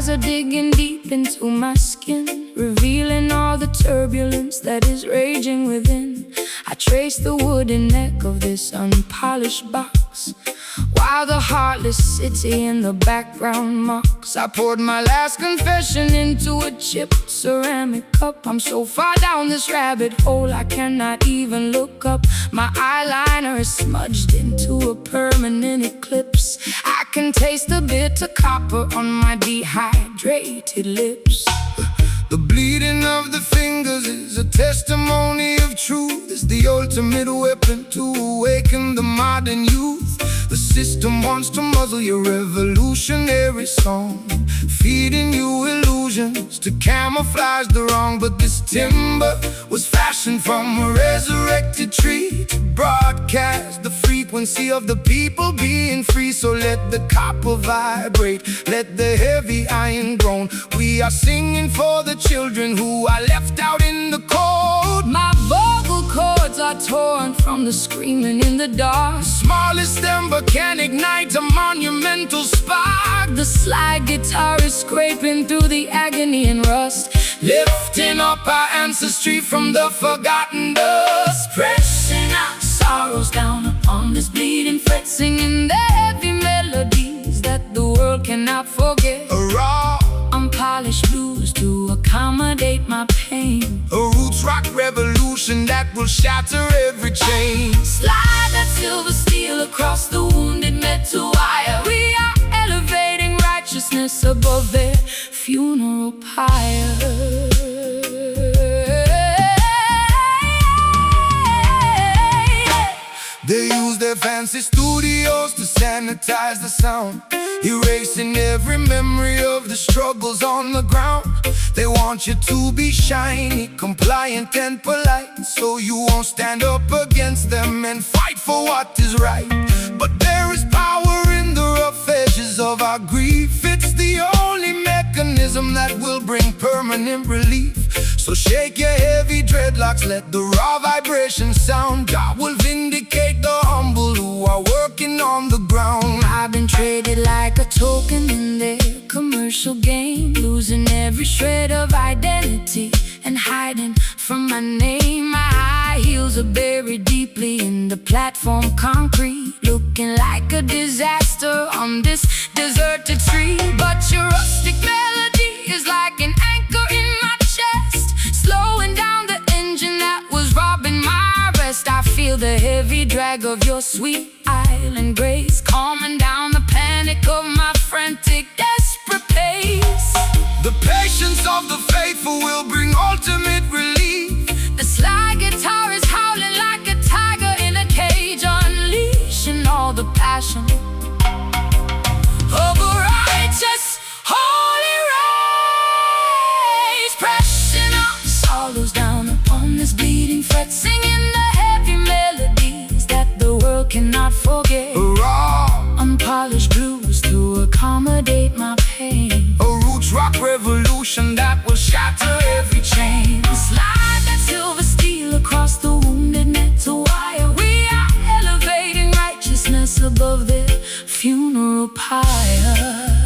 eyes are digging deep into my skin, revealing all the turbulence that is raging within. I trace the wooden neck of this unpolished box, while the heartless city in the background mocks. I poured my last confession into a chipped ceramic cup. I'm so far down this rabbit hole I cannot even look up. My eyeliner is smudged into a permanent eclipse. I can taste the bitter copper on my dehydrated lips. The bleeding of the fingers is a testimony of truth. It's the ultimate weapon to awaken the modern youth. The system wants to muzzle your revolutionary song, feeding you illusions to camouflage the wrong. But this timber was fashioned from a resurrected tree to broadcast the frequency of the people being free. So let the copper vibrate, let the heavy iron groan. We are singing for the children who are left out in the cold. My vocal cords are torn from the screaming in the dark. The smallest ember can ignite a monumental spark. The slide guitar is scraping through the agony and rust, lifting up our ancestry from the forgotten dust. Pressing our sorrows down upon this bleeding fret, singing the heavy melodies that the world cannot forget. A raw, unpolished blues to accommodate my pain. A roots rock revolution that will shatter every chain. Slide that silver steel across the wounded metal wire. We are elevating righteousness above their funeral pyre. They use their fancy studios to sanitize the sound, erasing every memory of the struggles on the ground. They want you to be shiny, compliant and polite, so you won't stand up against them and fight for what is right. But there is power in the rough edges of our grief. It's the only mechanism that will bring permanent relief. So shake your heavy dreadlocks, let the raw vibration sound. God will vindicate the humble who are working on the ground. I've been traded like a token in their commercial game, losing every shred of identity and hiding from my name. My high heels are buried deeply in the platform concrete, looking like a disaster on this deserted tree. But your rustic melody is like an anchor in my chest, slowing down the engine that was robbing my rest. I feel the heavy drag of your sweet island grace, calming down the panic of my frantic, desperate pace. The patience of the faithful will bring ultimate relief. The slide guitar is howling like a tiger in a cage, unleashing all the passion of a righteous, holy race. Pressing our sorrows down upon this bleeding fret, singing the heavy melodies that the world cannot forget. A raw, unpolished blues to accommodate my pain. A roots rock revolution that will shatter every chain. Slide that silver steel across the wounded metal wire. We are elevating righteousness above their funeral pyre.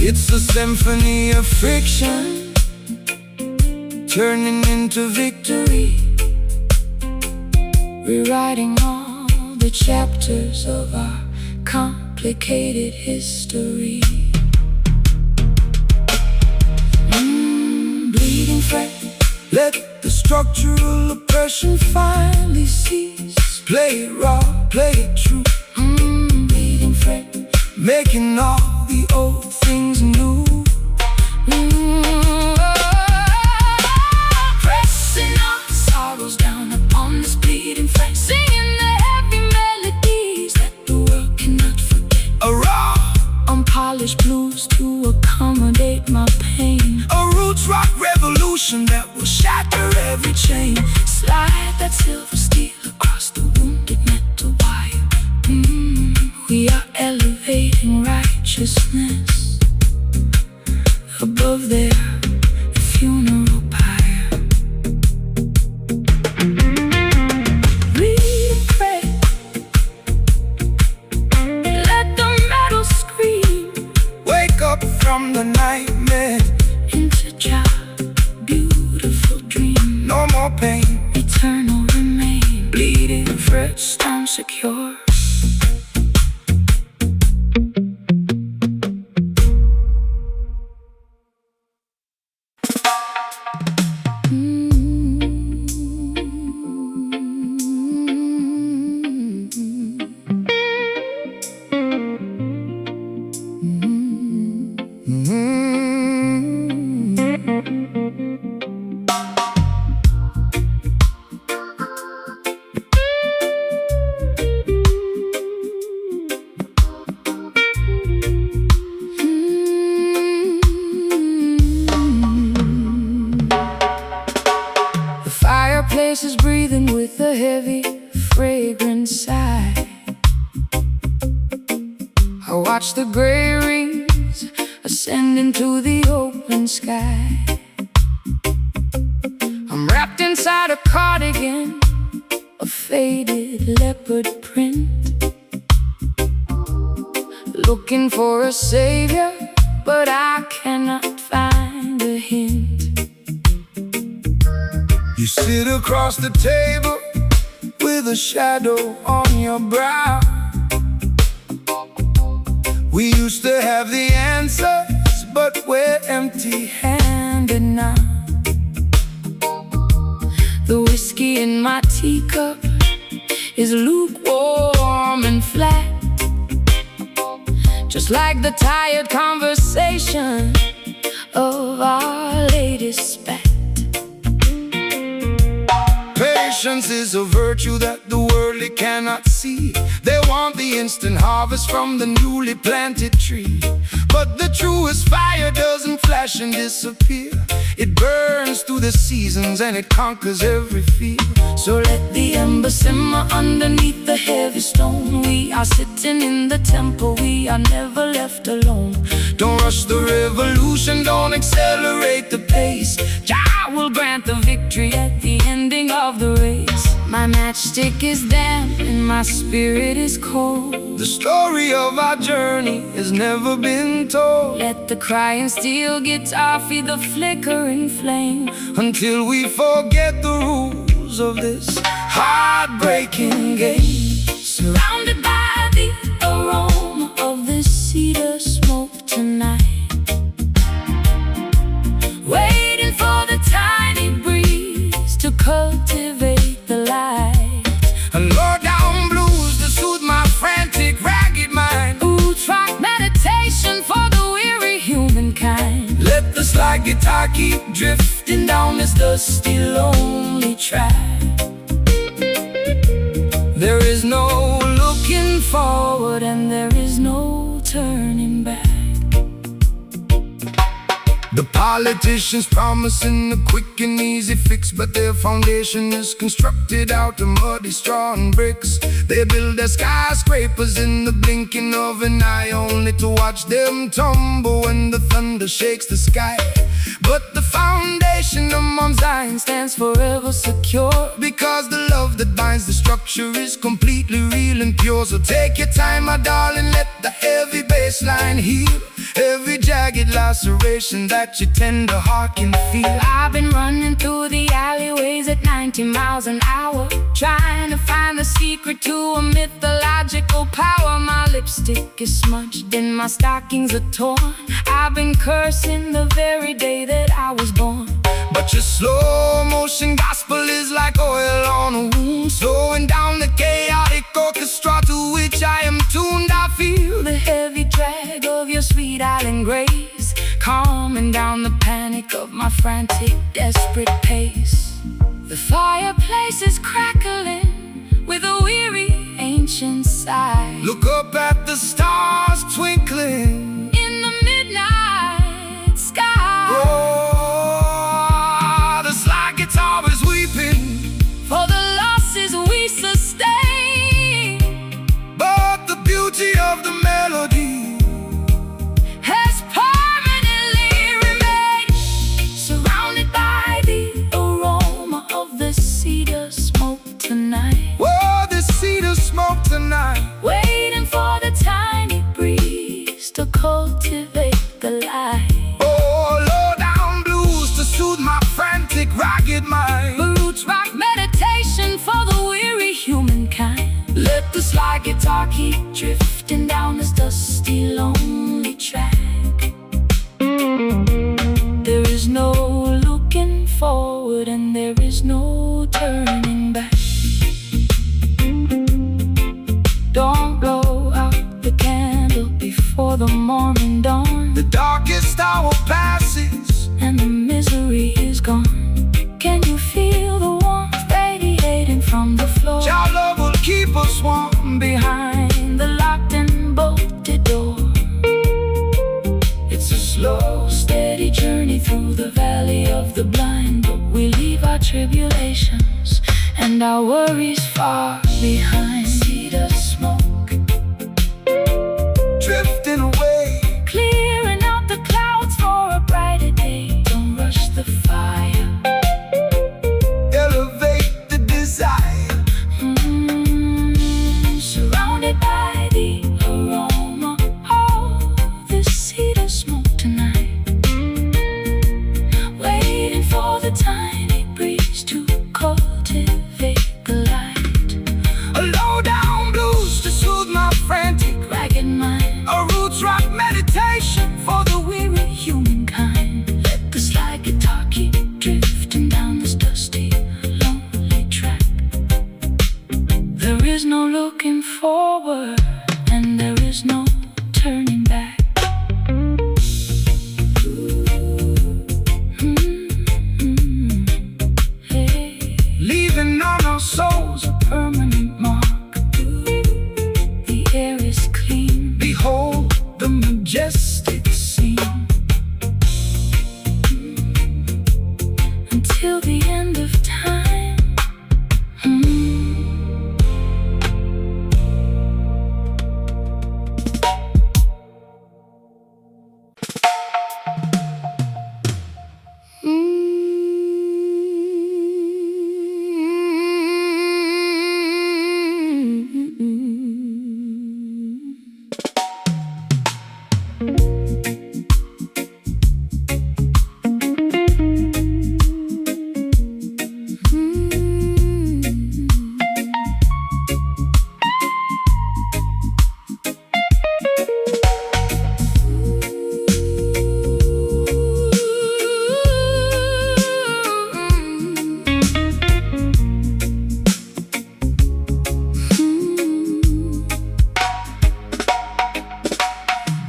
It's a symphony of friction, turning into victory, rewriting all the chapters of our complicated history. Bleeding fret, let the structural oppression finally cease. Play it raw, play it true. Bleeding fret, making all the old things new. Pressing our sorrows down upon this bleeding motion that will shatter every chain. Slide that silver steel across the wounded metal wire. We are elevating righteousness above their funeral pyre. Read and pray, let the metal scream. Wake up from the nightmare into child, beautiful dream. No more pain, eternal remain. Bleeding fresh, stone secure. Fireplace is breathing with a heavy, fragrant sigh. I watch the gray rings ascend into the open sky. I'm wrapped inside a cardigan, a faded leopard print, looking for a savior, but I cannot find a hint. You sit across the table with a shadow on your brow. We used to have the answers, but we're empty-handed now. The whiskey in my teacup is lukewarm and flat, just like the tired conversation of our latest spat. Patience is a virtue that the worldly cannot see. They want the instant harvest from the newly planted tree, but the truest fire doesn't flash and disappear. It burns through the seasons and it conquers every fear. So let the ember simmer underneath the heavy stone. We are sitting in the temple, we are never left alone. Don't rush the revolution, don't accelerate the pace. Jah will grant the victory at the ending of the race. My matchstick is damp and my spirit is cold. The story of our journey has never been told. Let the crying steel guitar feed the flickering flame, until we forget the rules of this heartbreaking game. Surrounded by the aroma of the cedar smoke tonight, waiting for the tiny breeze to cultivate the light. And low down blues to soothe my frantic, ragged mind. Ooh, track meditation for the weary humankind. Let the slide guitar keep drifting down this dusty, lonely track. There is no looking forward and there is no turning back. The politicians promising a quick and easy fix, but their foundation is constructed out of muddy straw and bricks. They build their skyscrapers in the blinking of an eye, only to watch them tumble when the thunder shakes the sky. But the foundation of Mount Zion stands forever secure, because the love that binds the structure is completely real and pure. So take your time, my darling, let the heavy bass line heal every jagged laceration that your tender heart can feel. I've been running through the alleyways at 90 miles an hour, trying to find the secret to a mythological power. My lipstick is smudged and my stockings are torn. I've been cursing the very day that I was born. But your slow motion gospel is like oil on a wound, slowing down the chaotic orchestra to which I am tuned. I feel the heavy drag of your sweet island grace, calming down the panic of my frantic, desperate pace. The fireplace is crackling with a weary, ancient sigh. Look up at the stars twinkling in the midnight sky. Oh, of the blind, but we leave our tribulations and our worries far behind. See the smoke drifting away, clearing out the clouds for a brighter day. Don't rush the fire, elevate the desire. Surrounded by the aroma of the cedar smoke tonight, waiting for the tiny breeze to cultivate the light. A low down blues to soothe my frantic Ragged mind, a roots rock meditation for the weary humankind. Let the slide guitar keep drifting down this dusty, lonely track. There is no looking forward, and there is no turning back. Hey. leaving on our souls a Permanent mark. The air is clean. behold the majestic scene. Until the end of time.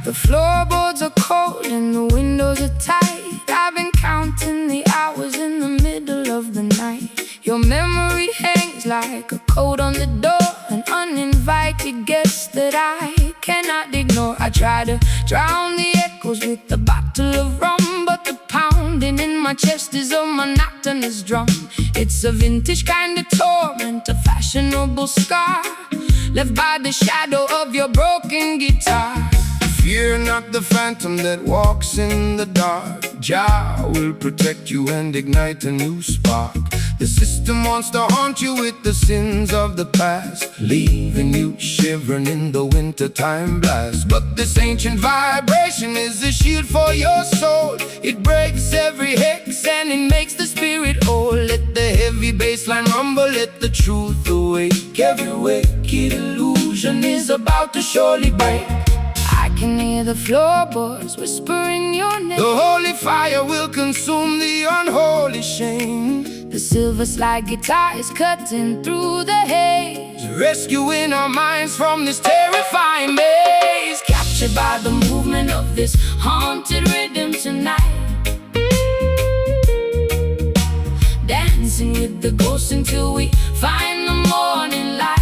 The floorboards are cold and the windows are tight. I've been counting the hours in the middle of the night. Your memory hangs like a coat on the door, an uninvited guest that I cannot ignore. I try to drown the echoes with a bottle of rum, but the pounding in my chest is a monotonous drum. It's a vintage kind of torment, a fashionable scar left by the shadow of your broken guitar. Fear not the phantom that walks in the dark. Jah will protect you and ignite a new spark. The system wants to haunt you with the sins of the past, leaving you shivering in the wintertime blast. But this ancient vibration is a shield for your soul. It breaks every hex and it makes the spirit whole. Let the heavy bassline rumble, let the truth awake. Every wicked illusion is about to surely break. I can hear the floorboards whispering your name. The holy fire will consume the unholy shame. The silver slide guitar is cutting through the haze, Rescuing our minds from this terrifying maze. captured by the movement of this haunted rhythm tonight. Dancing with the ghosts until we find the morning light.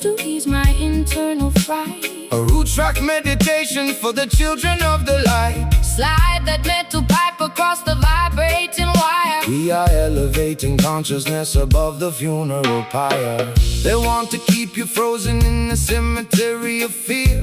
To ease my internal fright, A roots rock meditation for the children of the light. slide that metal pipe across the vibrating wire. We are elevating consciousness above the funeral pyre. They want to keep you frozen in the cemetery of fear,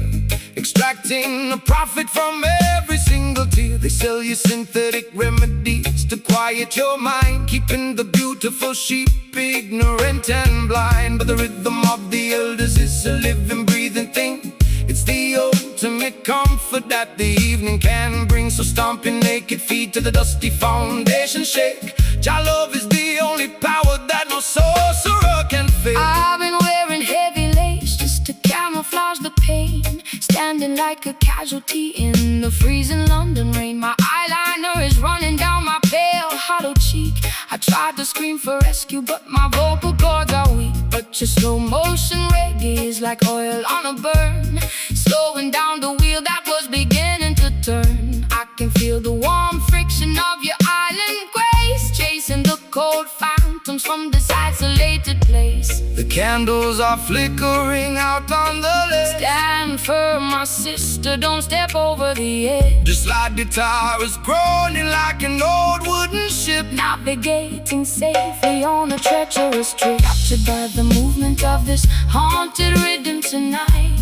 extracting a profit from every single tear. They sell you synthetic remedies to quiet your mind, keeping the beautiful sheep ignorant and blind. But the rhythm of the elders is a living, breathing thing. It's the ultimate comfort that the evening can bring. So stomp your naked feet to the dusty foundation shake. Jah love is the only power that no sorcerer can fake. I've been wearing heavy lace just to camouflage the pain, standing like a casualty in the freezing London rain. My eyeliner is running down my pale, hollow cheek. I tried to scream for rescue, but my vocal cords are weak. But your slow motion reggae is like oil on a burn, slowing down the wheel that was beginning to turn. I can feel the warm friction of your island grace, chasing the cold phantoms from this isolated place. The Candles are flickering out on the ledge. Stand firm, my sister, don't step over the edge. The slide guitar is groaning like an old wooden ship, Navigating safely on a treacherous trip, captured by the movement of this haunted rhythm tonight.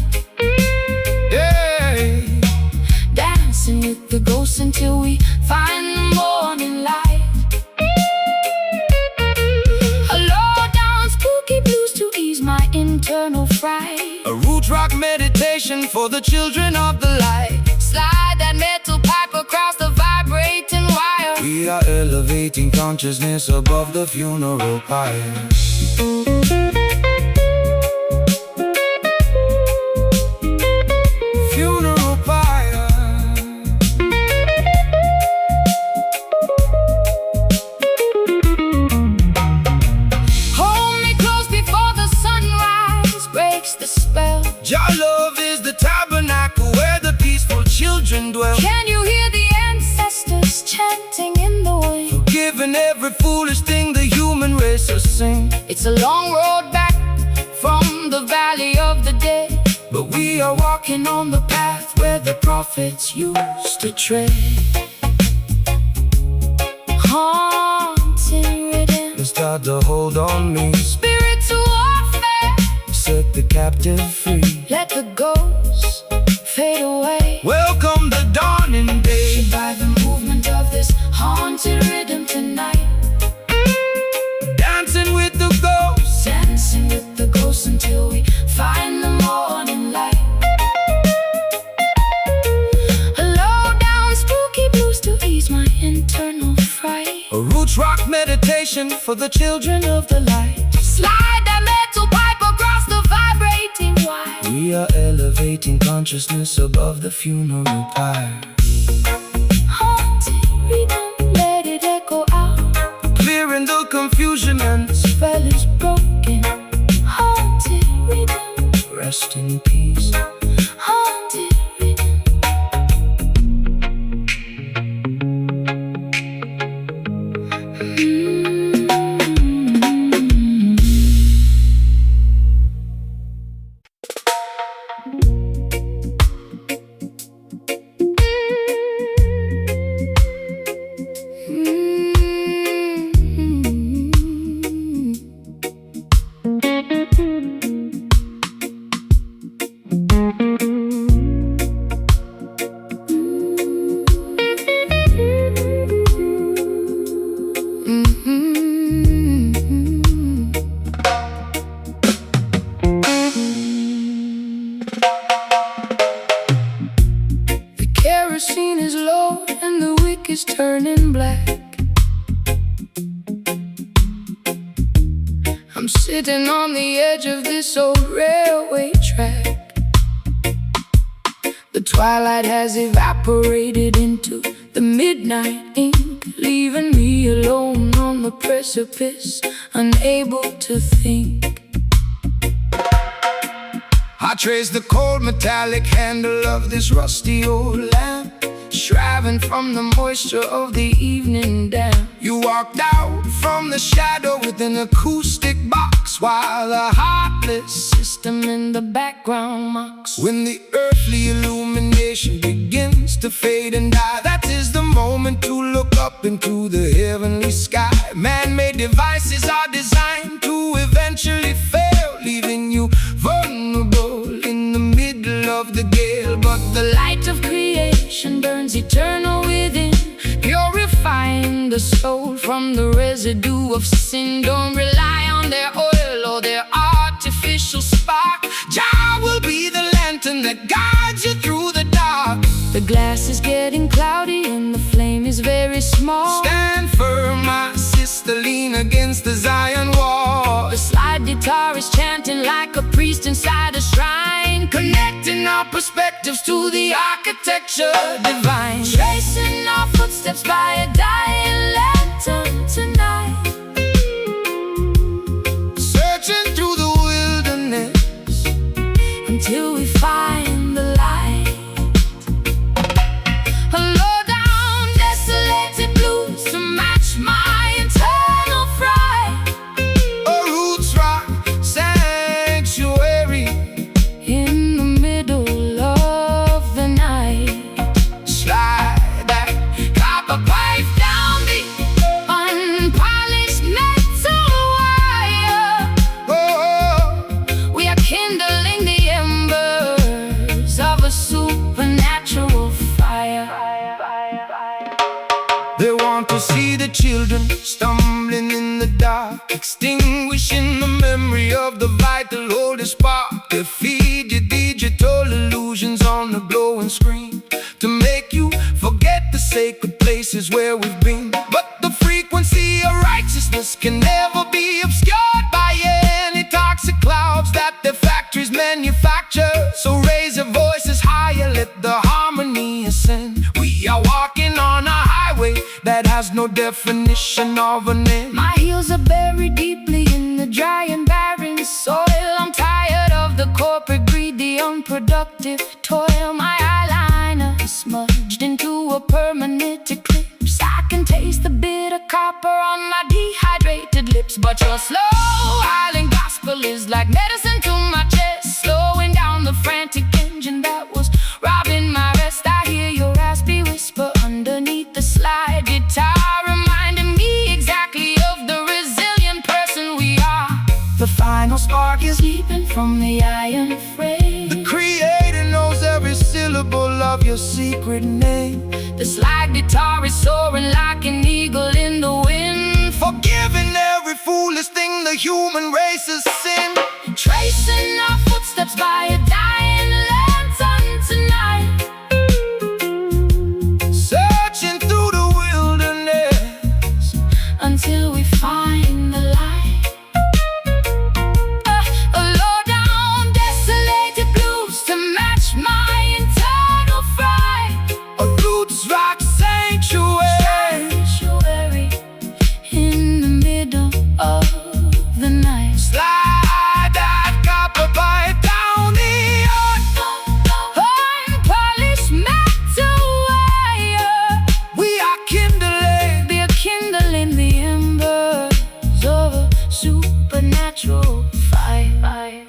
Yeah. Dancing with the ghosts until we find the morning light. A low-down spooky blues to ease my internal fright. A root rock meditation for the children of the light. Slide that metal pipe across the vibrating wire. We are elevating consciousness above the funeral pyre. Funeral pyre. Hold me close before the sunrise breaks the spell. Your love is the tabernacle where the peaceful children dwell. Can you hear the ancestors chanting in the wind? Forgiving every foolish thing the human race will sing. It's a long road back from the valley of the dead, But we are walking walking on the path where the prophets used to tread. Haunting rhythm, and start to hold on me. spiritual warfare. Set the captive free. Let the ghosts fade away. Welcome the dawning day. By the movement of this haunted rhythm tonight. Dancing with the ghosts. Dancing with the ghosts until we find the morning light. A low-down spooky blues to ease my internal fright. A roots rock meditation for the children of the light. Slide that metal pipe across the vibrating wire. We are elevating consciousness above the funeral pyre. Haunted rhythm, let it echo out. Clearing the confusion and The spell is broken. Haunted rhythm, rest in peace. haunted rhythm. The kerosene is low and the wick is turning black. I'm sitting on the edge of this old railway track. The twilight has evaporated into the midnight ink, leaving me alone on the precipice, unable to think. I trace the cold metallic handle of this rusty old lamp, shriving from the moisture of the evening damp. You walked out from the shadow with an acoustic box, while the heartless System in the background mocks. when the earthly illumination begins to fade and die, that is the moment to look up into the heavenly sky. Man-made devices are designed to eventually fail, leaving you vulnerable in the middle of the gale. But The light of creation burns eternal within, purifying the soul from the residue of sin. Don't rely on their oil or their artificial spark. Jah will be the lantern that guides you through the dark. The glass is getting cloudy and the flame is very small. Stand firm, my sister, lean against the Zion wall. The slide guitar is chanting like a priest inside a shrine, Connecting our perspectives to the architecture divine. tracing our footsteps by a dying lantern tonight. Searching through the wilderness Until we find the light. A low-down, desolated blues to match my internal fright. a roots rock, sand children stumbling in the dark, extinguishing the memory of the vital oldest spark. They feed you digital illusions on the glowing screen to make you forget the sacred places where we've been. But the frequency of righteousness can never be obscured by any toxic clouds that the factories manufacture. So raise your voices higher, let the harmony ascend. We are walking on a highway that has no definition of an end. My heels are buried deeply in the dry and barren soil. I'm tired of the corporate greed, the unproductive toil. My eyeliner is smudged into a permanent eclipse. I can taste the bitter copper on my dehydrated lips. But your slow island gospel is like medicine to my chest, slowing down the frantic engine that was robbing my rest. I hear your raspy whisper underneath the slide guitar, reminding me exactly of the resilient person we are. The final spark is leaping from the iron frame. The Creator knows every syllable of your secret name. The slide guitar is soaring like an eagle in the wind, forgiving every foolish thing the human race has sinned. Tracing our footsteps by a dying lantern tonight, searching through the wilderness until we find the light. A low-down, desolated blues to match my internal fright. A roots rock sanctuary in the middle of the night. Slide that copper pipe down the unpolished metal wire. We are kindling the embers of a supernatural fire.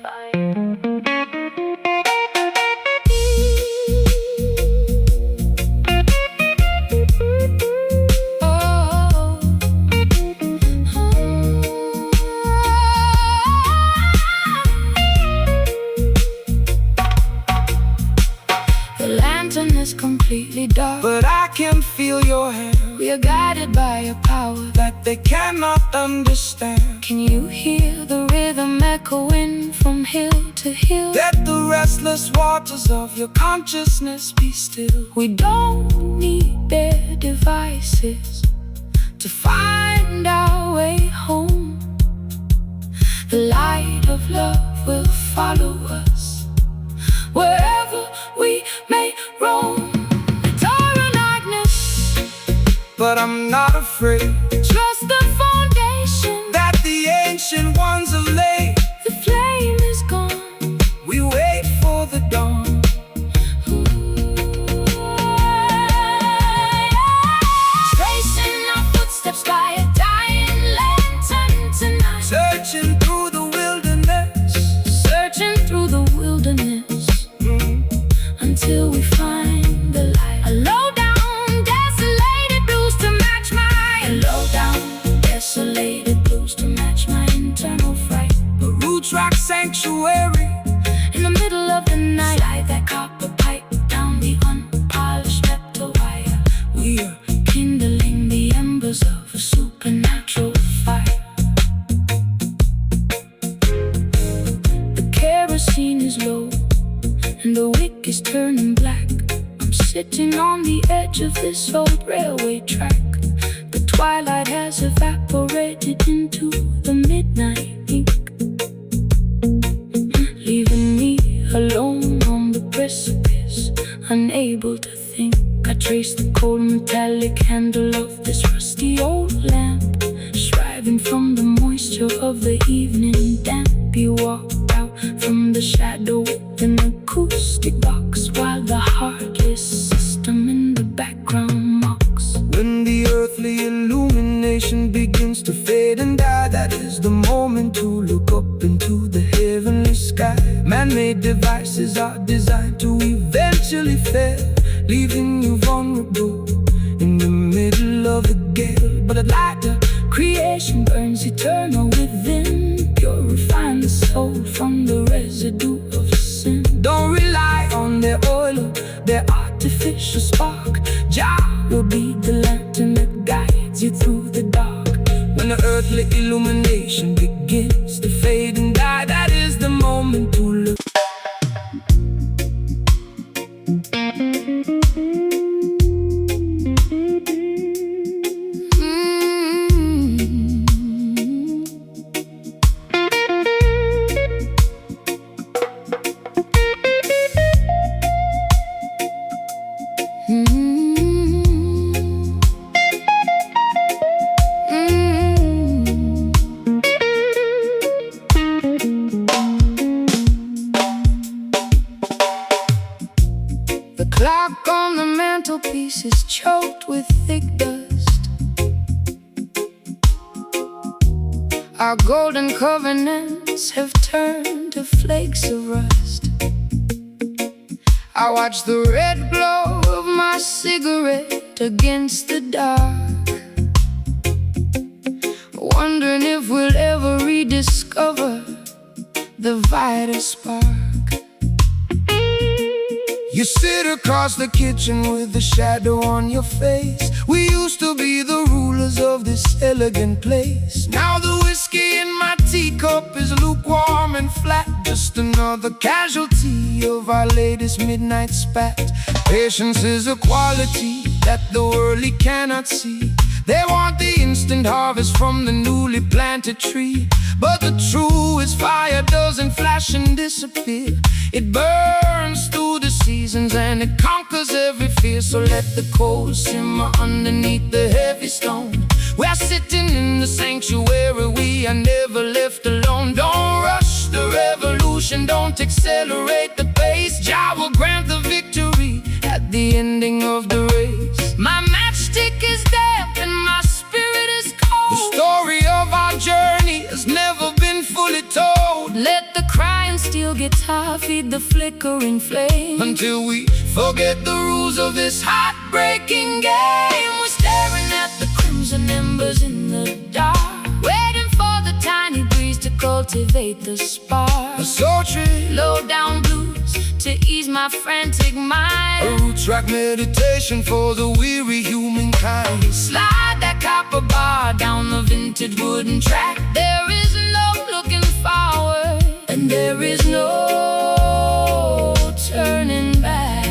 The lantern is completely dark, but I can feel your hand. we are guided by a power that they cannot understand. Can you hear the rhythm echoing from hill to hill? Let the restless waters of your consciousness be still. We don't need their devices to find our way home. The light of love will follow us wherever we may roam. But I'm not afraid. Trust the foundation that the ancient ones have laid. The flame is gone, we wait for the dawn. Tracing our footsteps by a dying lantern tonight, searching through the wilderness, until we find the light. A low-down, desolated blues to match my internal fright. A roots rock sanctuary in the middle of the night. Slide that copper pipe down the unpolished metal wire. We are kindling the embers of a supernatural fire. The kerosene is low and the wick is turning black. I'm sitting on the edge of this old railway track. The twilight has evaporated into the midnight ink, leaving me alone on the precipice, unable to think. I trace the cold metallic handle of this rusty old lamp, striving from the moisture of the evening damp. You walked out from the shadow with an acoustic box, while the heartless system in the background mocks. When the earthly illumination begins to fade and die, that is the moment to look up into the heavenly sky. Man-made devices are designed to eventually fail, leaving you vulnerable in the middle of the gale. But at light, the creation burns eternal within, purifying the soul from the residue of sin. Don't rely on their oil or their artificial spark. Jah will be the lantern that guides you through the earthly illumination begins to fade and die. That is the moment to look. The clock on the mantelpiece is choked with thick dust. Our golden covenants have turned to flakes of rust. I watch the red glow of my cigarette against the dark, wondering if we'll ever rediscover the vital spark. You sit across the kitchen with a shadow on your face. We used to be the rulers of this elegant place. Now the whiskey in my teacup is lukewarm and flat, just another casualty of our latest midnight spat. Patience is a quality that the worldly cannot see. They want the instant harvest from the newly planted tree, but the truest fire doesn't flash and disappear. It burns through the seasons and it conquers every fear. So let the coal simmer underneath the heavy stone. We're sitting in the sanctuary, we are never left alone. Don't rush the revolution, don't accelerate the pace. Jah will grant the victory at the ending of the race. My matchstick is damp and my spirit is cold. The story of our journey has never been fully told. Let the crying steel guitar feed the flickering flame, until we forget the rules of this heartbreaking game. We're staring at the crimson embers in the dark, waiting for the tiny breeze to cultivate the spark. A sultry, low-down blues to ease my frantic mind. A root track meditation for the weary humankind. Slide that copper bar down the vintage wooden track. There is no looking forward, and there is no turning back.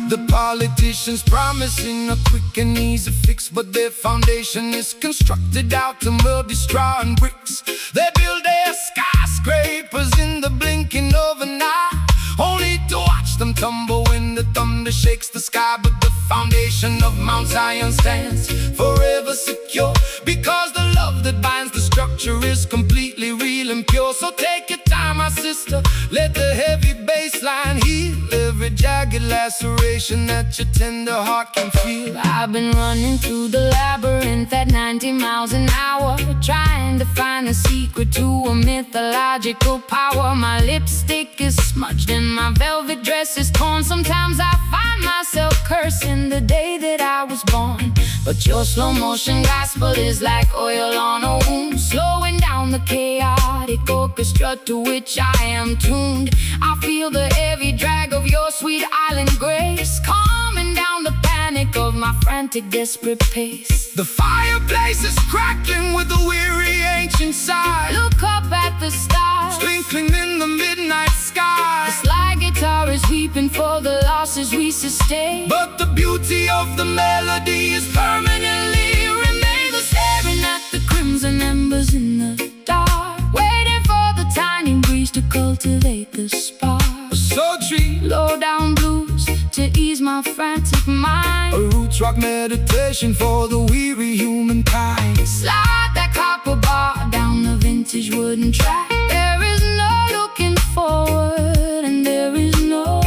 The politicians promising a quick and easy fix, but their foundation is constructed out of muddy straw and bricks. They build their skyscrapers in the blinking of an eye, only to watch them tumble when the thunder shakes the sky. But the foundation of Mount Zion stands forever secure, because the love that binds the structure is completely real and pure. So take your time, my sister, let the heavy bass line heal every jagged laceration that your tender heart can feel. I've been running through the labyrinth at 90 miles an hour, trying to find the secret to a mythological power. My lipstick is smudged and my velvet dress is torn. Sometimes I find myself cursing the day that I was born. But your slow motion gospel is like oil on a wound, slowing down the chaotic orchestra to which I am tuned. I feel the heavy drag of your sweet island grace, calming down the panic of my frantic, desperate pace. The fireplace is crackling with a weary ancient sigh. Look up at the stars twinkling in the midnight sky. The slide guitar is weeping for the losses we sustain, but the beauty of the melody is permanently remains. Staring at the crimson embers in the dark, waiting for the tiny breeze to cultivate the spark. A sultry, low-down blues to ease my frantic mind. A roots rock meditation for the weary humankind. Slide that copper bar down the vintage wooden track. There is no looking forward, and there is no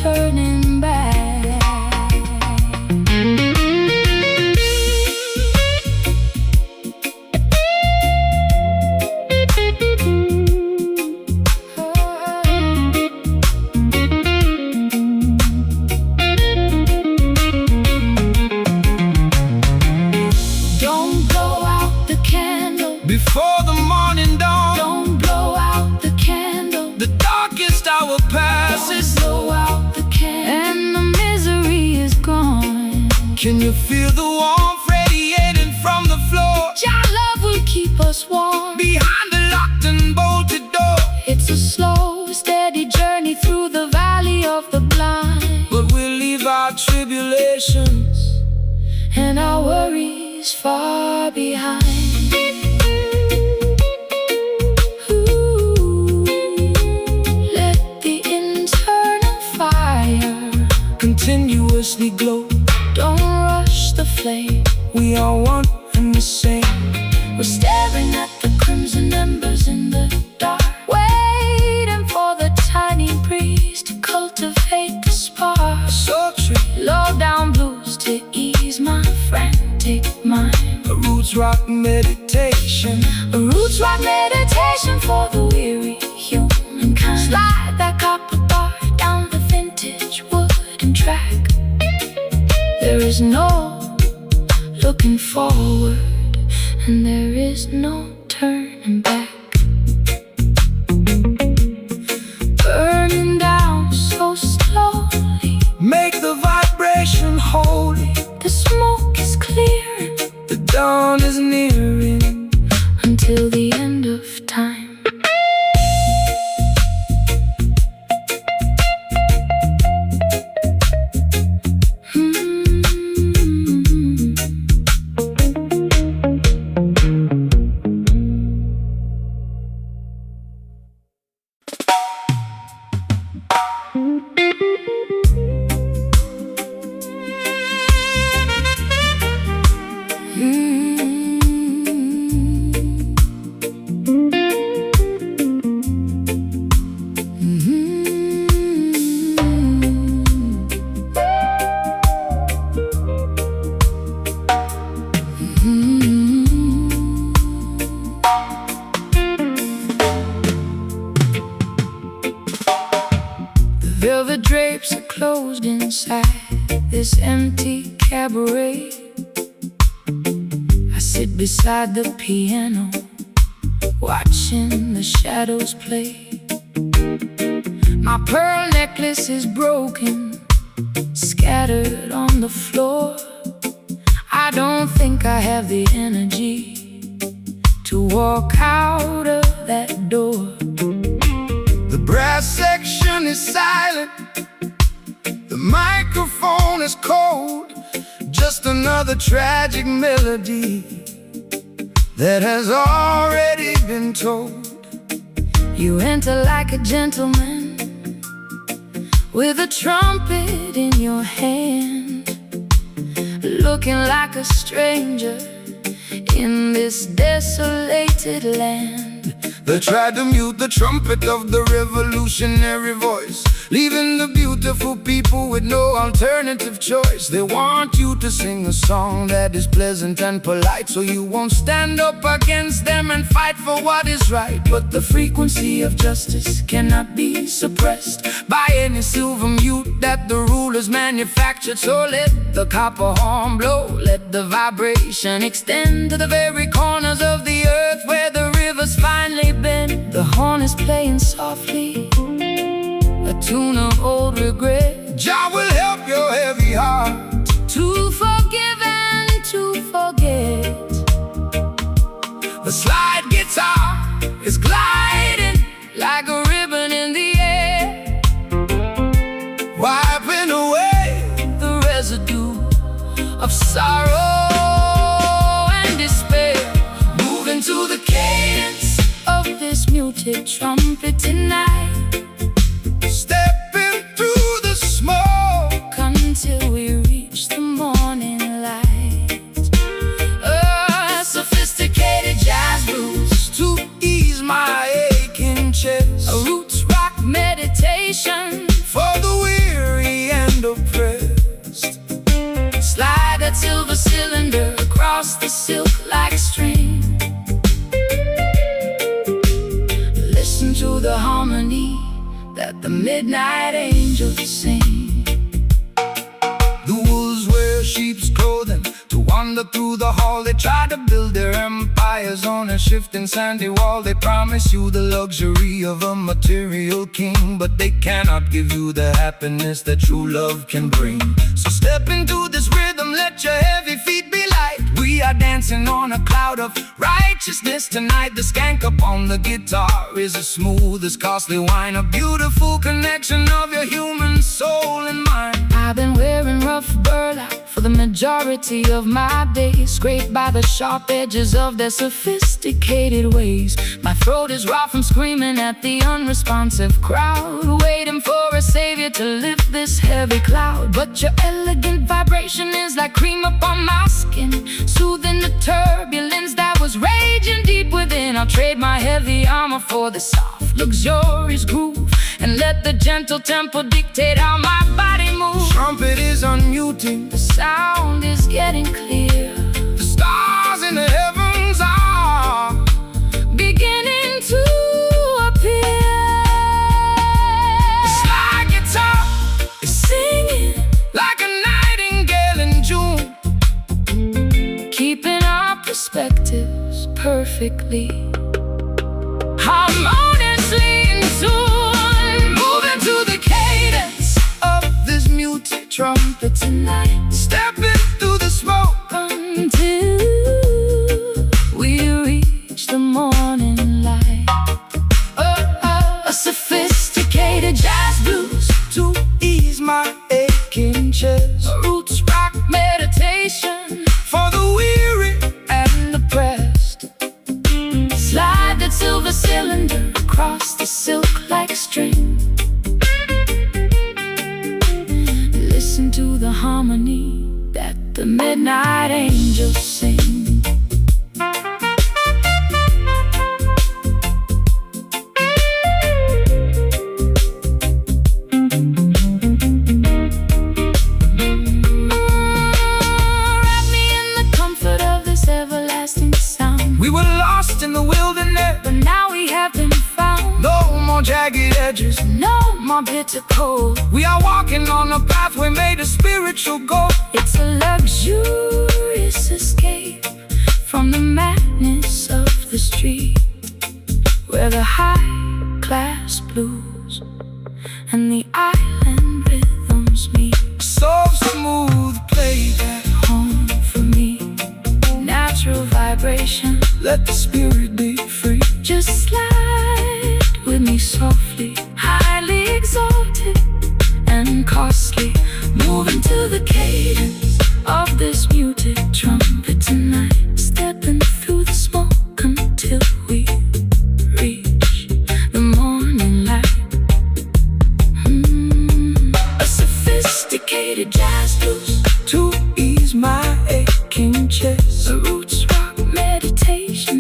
turning back. Before the morning dawn, don't blow out the candle. The darkest hour passes, don't blow out the candle, and the misery is gone. Can you feel the warmth radiating from the floor? Your love will keep us warm Behind the locked and bolted door. It's a slow, steady journey through the valley of the blind. But we'll leave our tribulations and our worries far behind. Ooh, let the internal fire continuously glow. Don't rush the flame. We are one and the same. We're staring at the crimson embers in the dark, waiting for the tiny breeze to cultivate the spark. So true. Low down blues to ease my frantic mind. A roots rock meditation. A roots rock meditation for the weary humankind. Slide that copper bar down the vintage wooden track. There is no looking forward, and there is no turning back. Burning down so slowly, make the vibration holy. the smoke is clearing The dawn is nearing until the end of time. Velvet drapes are closed inside this empty cabaret. I sit beside the piano, watching the shadows play. My pearl necklace is broken, scattered on the floor. I don't think I have the energy to walk out of that door. The brass section is silent. The microphone is cold. Just another tragic melody that has already been told. You enter like a gentleman with a trumpet in your hand, looking like a stranger in this desolated land. They tried to mute the trumpet of the revolutionary voice, leaving the beautiful people with no alternative choice. They want you to sing a song that is pleasant and polite, so you won't stand up against them and fight for what is right. But the frequency of justice cannot be suppressed by any silver mute that the rulers manufactured. So let the copper horn blow, let the vibration extend to the very corners of the earth where the rivers finally bend. The horn is playing softly, a tune of old regret. Jah will help your heavy heart to forgive and to forget. The slide guitar is gliding like a ribbon in the air, wiping away the residue of sorrow and despair. Moving to the cadence of this muted trumpet tonight, stepping through the smoke until we reach the morning light. Sophisticated jazz blues to ease my aching chest. A roots rock meditation for the weary and oppressed. Slide that silver cylinder across the silk-like string. Listen to the harmony that the midnight angels sing. The wolves wear sheep's clothing to wander through the hall. They try to build their empire tires on a shifting sandy wall. They promise you the luxury of a material king, but they cannot give you the happiness that true love can bring. So step into this rhythm, let your heavy feet be light. We are dancing on a cloud of righteousness tonight. The skank up on the guitar is as smooth as costly wine, a beautiful connection of your human soul and mind. I've been wearing rough burlap for the majority of my days, scraped by the sharp edges of their sophisticated ways. My throat is raw from screaming at the unresponsive crowd, waiting for a savior to lift this heavy cloud. But your elegant vibration is like cream upon my skin, soothing the turbulence that was raging deep within. I'll trade my heavy armor for the soft, luxurious groove, and let the gentle tempo dictate how my body moves. Trumpet is unmuting, the sound is getting clear. the stars in the heavens are Beginning to appear. the slide guitar Is singing, like a nightingale in June. keeping our perspectives perfectly harmoniously in tune. Moving to the cadence of this muted trumpet Tonight, stepping through the smoke. until we reach the morning light. A sophisticated jazz blues, To ease my aching chest, a roots rock meditation for the weary. and the pressed. Slide that silver cylinder across the silk-like string. Listen to the harmony that the midnight angels sing. Wrap me in the comfort of this everlasting sound. We were lost in the wilderness, But now we have been found. no more jagged edges. No more bitter cold. We are walking on a pathway made of spiritual gold. It's a luxurious escape from the madness of the street, where the high-class blues and the island rhythms meet. So smooth, play that Home for me, natural vibration. let the spirit be free. Just slide with me softly, highly exalted and costly, moving to the cadence of this muted trumpet tonight, stepping through the smoke until we reach the morning light. A sophisticated jazz blues, To ease my aching chest, a roots rock meditation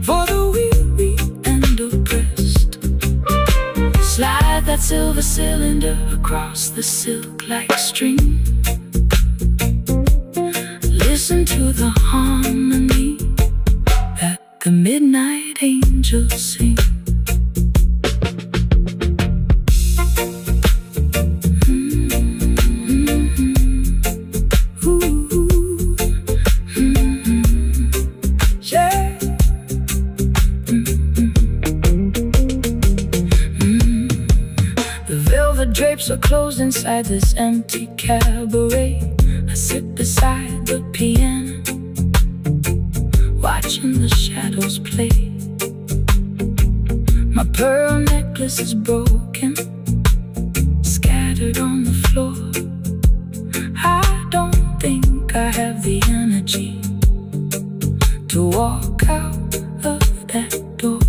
for the weary. and oppressed. Slide that silver cylinder across the silk-like string. Listen to the harmony that the midnight angels sing. Yeah. The velvet drapes are closed inside this empty cabaret. I sit beside the piano, watching the shadows play. My pearl necklace is broken, scattered on the floor. I don't think I have the energy to walk out of that door.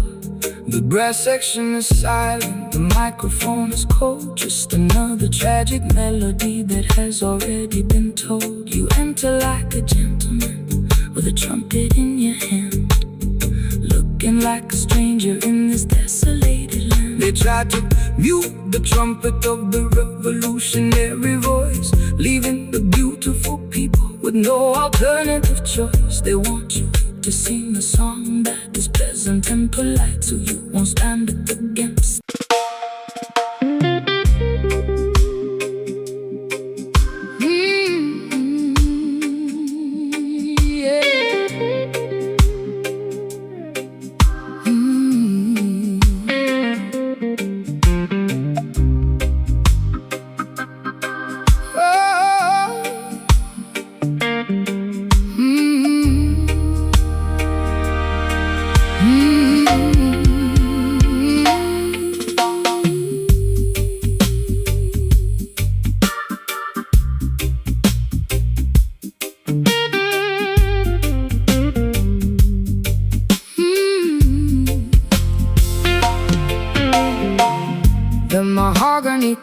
The brass section is silent, the microphone is cold. Just another tragic melody that has already been told. You enter like a gentleman with a trumpet in your hand, looking like a stranger in this desolated land. They tried to mute the trumpet of the revolutionary voice, leaving the beautiful people with no alternative choice. They want you to sing a song that is pleasant and polite, so you won't stand it against.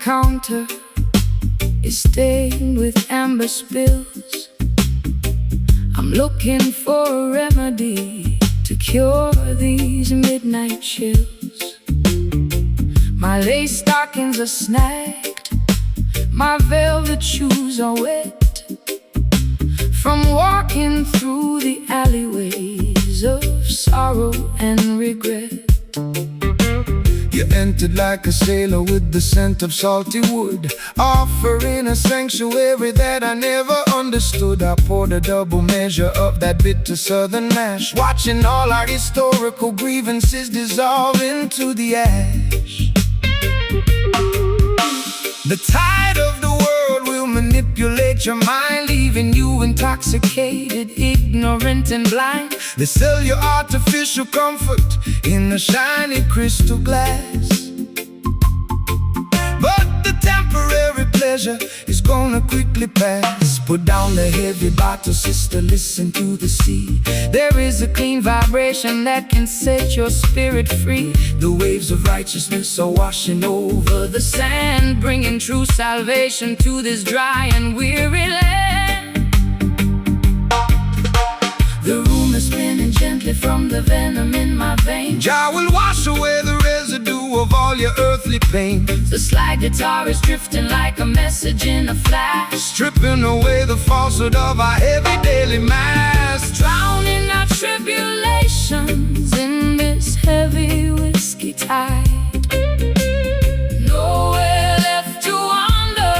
counter is stained with amber spills. I'm looking for a remedy to cure these midnight chills. My lace stockings are snagged, my velvet shoes are wet from walking through the alleyways of sorrow and regret. You entered like a sailor with the scent of salty wood, offering a sanctuary that I never understood. I poured a double measure of that bitter southern mash, watching all our historical grievances dissolve into the ash. The tide of the world will manipulate your mind, leaving you intoxicated, ignorant and blind. They sell you artificial comfort in a shiny crystal glass, but the temporary pleasure is gonna quickly pass. Put down the heavy bottle, sister, listen to the sea. There is a clean vibration that can set your spirit free. The waves of righteousness are washing over The sand, bringing true salvation to this dry and weary land. The room is spinning gently from the venom in my veins. Jah will wash away the residue of all your earthly pain. The slide guitar is drifting like a message in a flash, Stripping away the falsehood of our heavy daily mass. drowning our tribulations in this heavy whiskey tide. Nowhere left to wander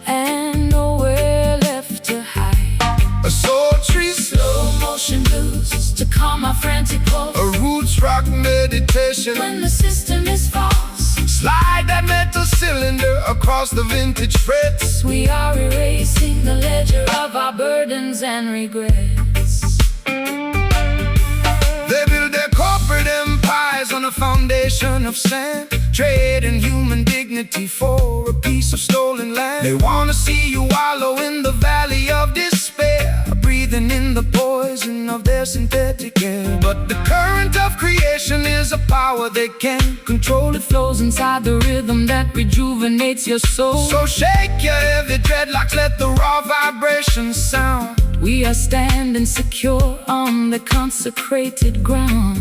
and nowhere left to hide. A sultry Slow motion blues to calm my frantic pulse. a roots rock meditation. When the system is false, Slide that metal cylinder across the vintage frets. we are erasing the ledger of our burdens and regrets. They build their corporate empires on a foundation of sand, trading human dignity for a piece of stolen land. They wanna see you wallow in the valley of despair, breathing in the poison of their synthetic air. But the current of creation is a power they can't control. It flows inside the rhythm that rejuvenates your soul. So shake your heavy dreadlocks, let the raw vibrations sound. We are standing secure on the consecrated ground.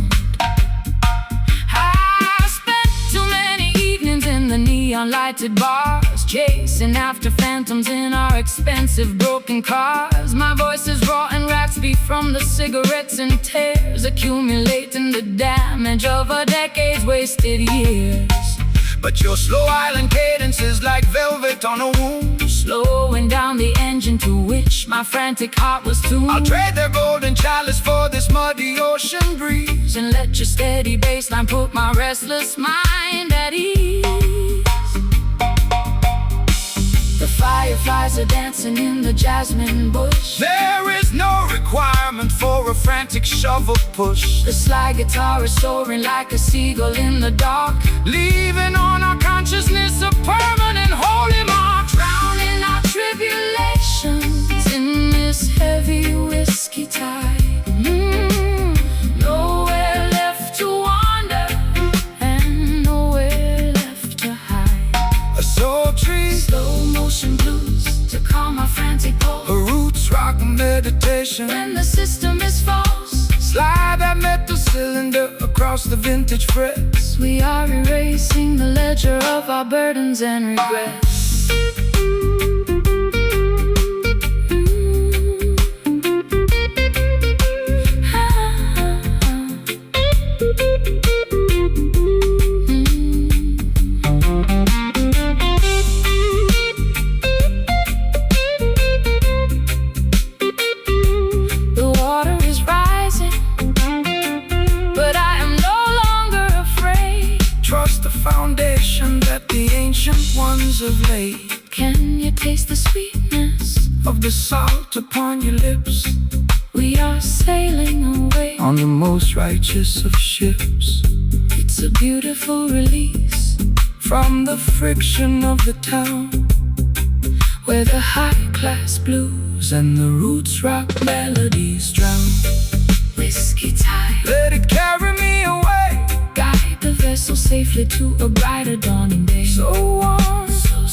I spent too many evenings in the neon lighted bars, chasing after phantoms in our expensive broken cars. My voice is raw and raspy from the cigarettes and tears, accumulating the damage of a decade's wasted years. But your slow island cadence is like velvet on a wound, Slowing down the engine to which my frantic heart was tuned. I'll trade their golden chalice for this muddy ocean breeze, And let your steady bassline put my restless mind at ease. The fireflies are dancing in the jasmine bush. There is no requirement for a frantic shovel push, The slide guitar is soaring like a seagull in the dark, leaving on our consciousness a permanent holy mark. drowning our tribulations in this heavy whiskey tide. Nowhere left to wander and nowhere left to hide. A sultry, Slow motion blues to calm my frantic pulse. a roots rock meditation. When the system is false, Slide that metal cylinder across the vintage frets. we are erasing the ledger of our burdens and regrets. The water is rising, but I am no longer afraid. Trust the foundation that the ancient ones have laid. Can you taste the sweetness Of the salt upon your lips, We are sailing away on the most righteous of ships. It's a beautiful release From the friction of the town, where the high-class blues and the roots rock melodies drown. whiskey tide Let it carry me away, guide the vessel safely to a brighter dawning day. so warm, So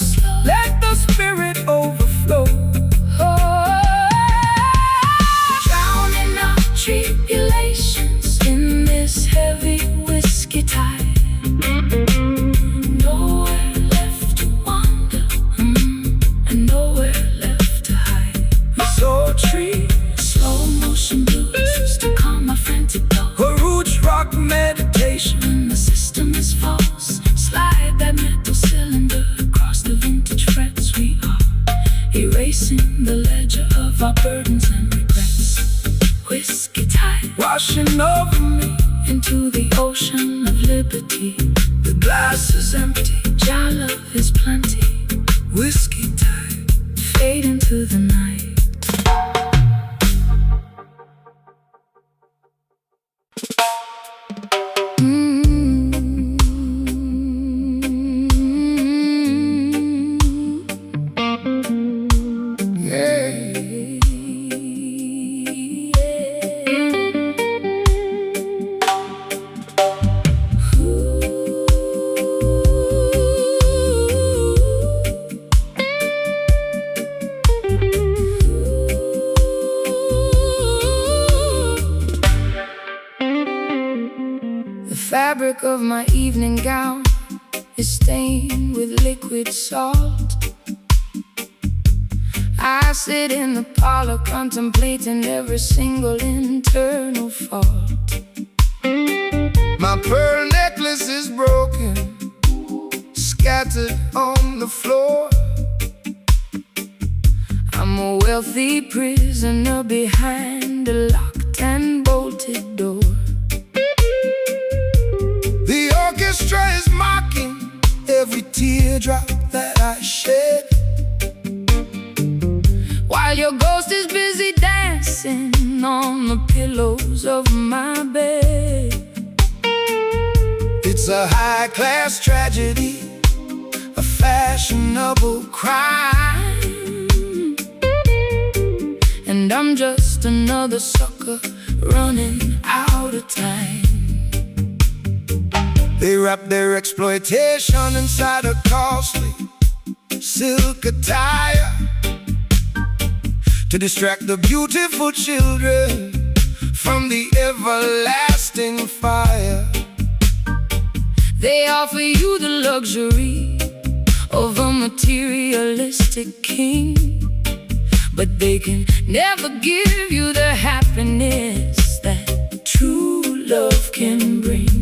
our burdens and regrets. Whiskey tide washing over me into the ocean of liberty. The glass is empty, your love is plenty. Whiskey tide fade into the night. The fabric of my evening gown is stained with liquid salt. I sit in the parlor contemplating every single internal fault. My pearl necklace is broken, scattered on the floor. I'm a wealthy prisoner behind a locked and bolted door. The orchestra is mocking every teardrop that I shed, while your ghost is busy dancing on the pillows of my bed. It's a high-class tragedy, a fashionable crime, and I'm just another sucker running out of time. They wrap their exploitation inside a costly silk attire to distract the beautiful children from the everlasting fire. They offer you the luxury of a materialistic king, but they can never give you the happiness that true love can bring.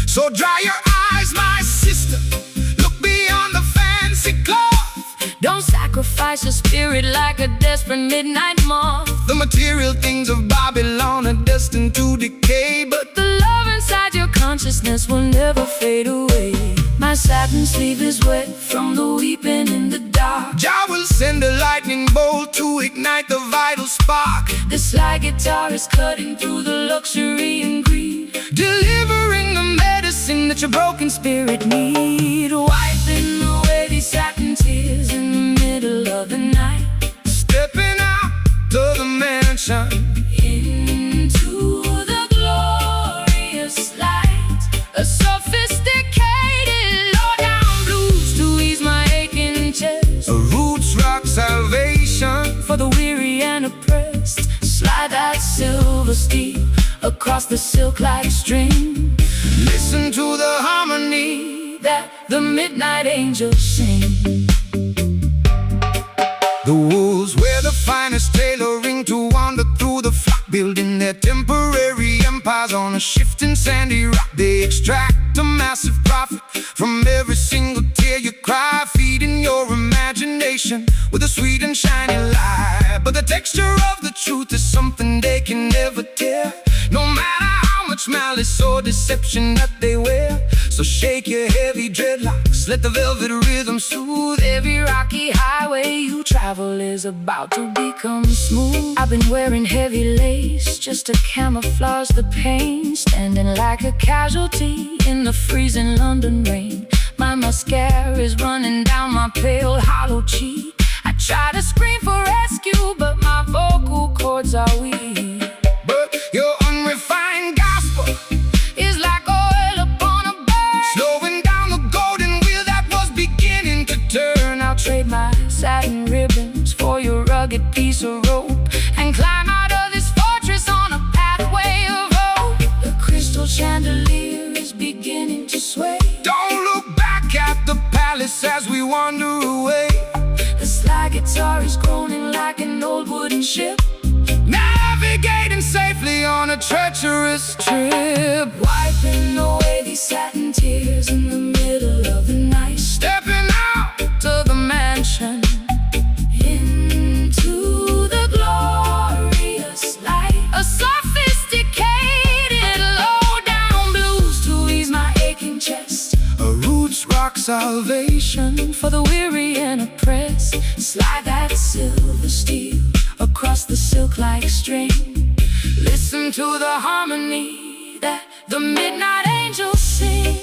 So dry your eyes, my sister, look beyond the fancy cloth. Don't sacrifice your spirit like a desperate midnight moth. The material things of Babylon are destined to decay, but the love inside your consciousness will never fade away. My satin sleeve is wet from the weeping in the dark. Jah will send a lightning bolt to ignite the vital spark. The slide guitar is cutting through the luxury and greed, delivering the medicine that your broken spirit need. Wiping away these satin tears in the middle of the night, stepping out to the mansion, into the glorious light. A sophisticated low-down blues to ease my aching chest, a roots rock salvation for the weary and oppressed. Slide that silver steel across the silk-like string. Listen to the harmony that the midnight angels sing. The wolves wear the finest tailoring to wander through the flock, building their temporary empires on a shifting sandy rock. They extract a massive profit from every single tear you cry, feeding your imagination with a sweet and shiny lie. But the texture of the truth is something they can never tear, no matter how much malice or deception that they wear. So shake your heavy dreadlocks, let the velvet rhythm soothe. Every rocky highway you travel is about to become smooth. I've been wearing heavy lace just to camouflage the pain, standing like a casualty in the freezing London rain. My mascara is running down my pale hollow cheek. I try to scream for rescue, but my vocal cords are weak. But your unrefined gospel is like oil upon a burn, slowing down the golden wheel that was beginning to turn. I'll trade my satin ribbons for your rugged piece of rope, and climb out of this fortress on a pathway of hope. The crystal chandelier is beginning to sway. Don't look back at the palace as we wander away. The slide guitar is groaning like an old wooden ship, navigating safely on a treacherous trip. Wiping away these satin tears in the middle of the night, stepping out to the mansion, into salvation for the weary and oppressed. Slide that silver steel across the silk-like string. Listen to the harmony that the midnight angels sing.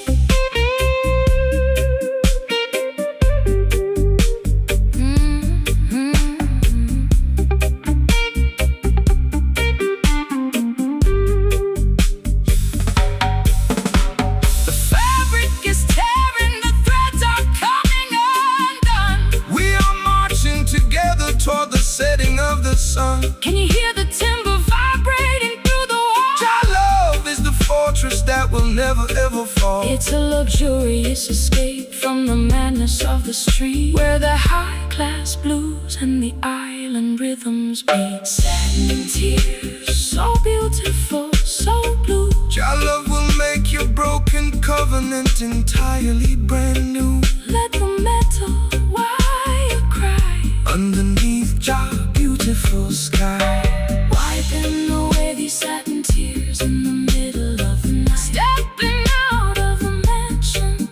Can you hear the timber vibrating through the wall? Our love is the fortress that will never ever fall. It's a luxurious escape from the madness of the street, where the high-class blues and the island rhythms meet. Satin tears, so beautiful, so blue. Our love will make your broken covenant entirely brand new. Let the metal wire cry underneath your beautiful sky. Wiping away these satin tears in the middle of the night. Stepping out of the mansion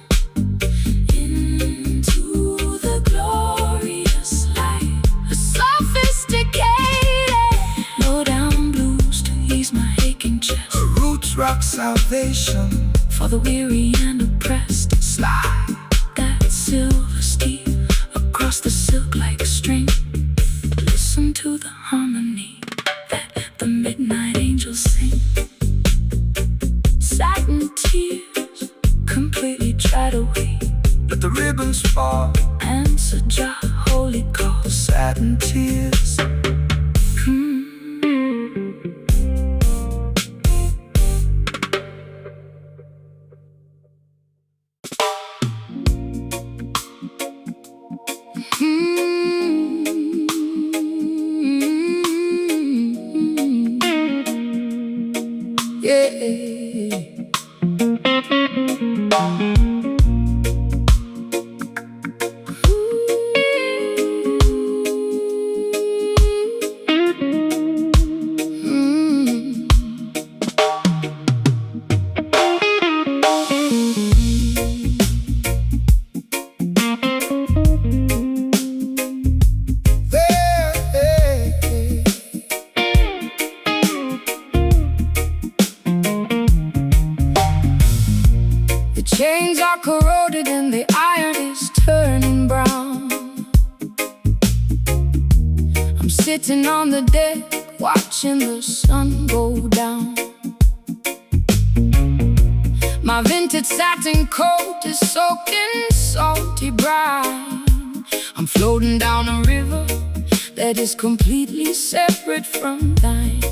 into the glorious light. A sophisticated low-down blues to ease my aching chest. A roots rock salvation for the weary and oppressed. Slide that silver steel across the silk-like string. Listen to the harmony that the midnight angels sing. Satin tears completely dried away. Let the ribbons fall. Answer Jah holy call. Satin tears. Chains are corroded and the iron is turning brown. I'm sitting on the deck watching the sun go down. My vintage satin coat is soaked in salty brine. I'm floating down a river that is completely separate from thine.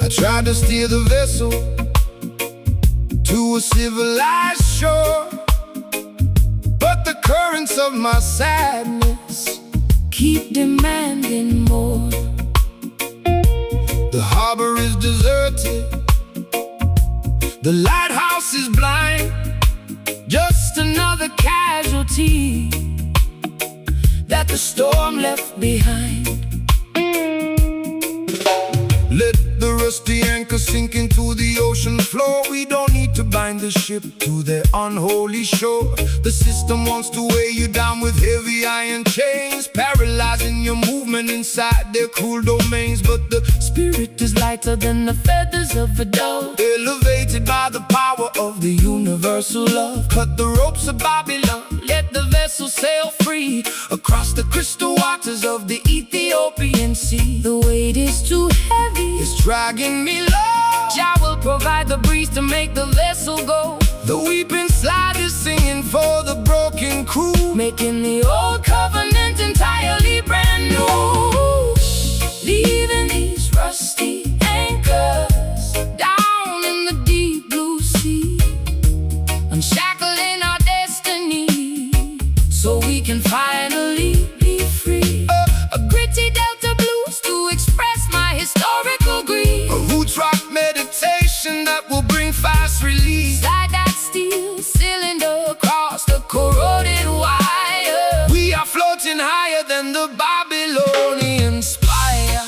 I tried to steer the vessel to a civilized shore, but the currents of my sadness keep demanding more. The harbor is deserted, the lighthouse is blind, just another casualty that the storm left behind. Let the rusty anchor sink into the ocean floor. We don't need to bind the ship to their unholy shore. The system wants to weigh you down with heavy iron chains, paralyzing your movement inside their cruel domains. But the spirit is lighter than the feathers of a dove, elevated by the power of the universal love. Cut the ropes of Babylon, let the vessel sail free across the crystal waters of the Ethiopian sea. The weight is too heavy, it's dragging me low. Jah will provide the breeze to make the vessel go. The weeping slide is singing for the broken crew, making the old covenant entirely brand new. Leaving these rusty anchors down in the deep blue sea, unshackling our destiny so we can finally be free. A gritty delta blues to express my historical grief. A roots rock meditation that will bring fast relief. Slide that steel cylinder across the corroded wire. We are floating higher than the Babylonian spire.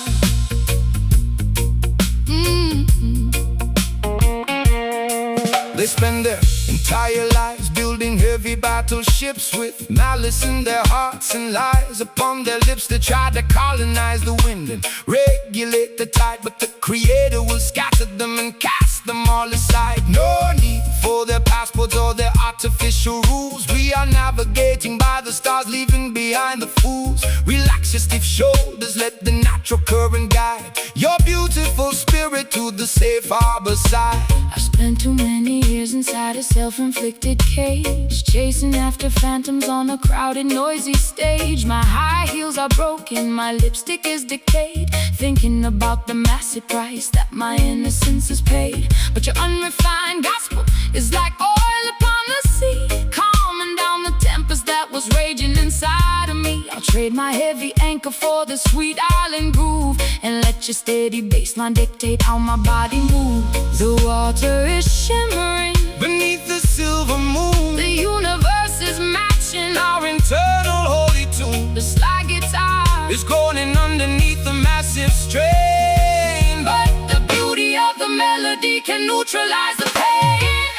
They spend their entire lives building hill heavy battleships with malice in their hearts and lies upon their lips. They try to colonize the wind and regulate the tide, but the Creator will scatter them and cast them all aside. No need for their passports or their artificial rules. We are navigating by the stars, leaving behind the fools. Relax your stiff shoulders, let the natural current guide your beautiful spirit to the safe harbor side. I've spent too many years inside a self-inflicted cage, chasing after phantoms on a crowded, noisy stage. My high heels are broken, my lipstick is decayed, thinking about the massive price that my innocence has paid. But your unrefined gospel is like oil upon the sea, calming down the tempest that was raging inside of me. I'll trade my heavy anchor for the sweet island groove, and let your steady bassline dictate how my body moves. The water is shimmering beneath the silver moon. The universe is matching Our internal holy tune. the slide guitar It's groaning underneath the massive strain, but the beauty of the melody can neutralize the pain,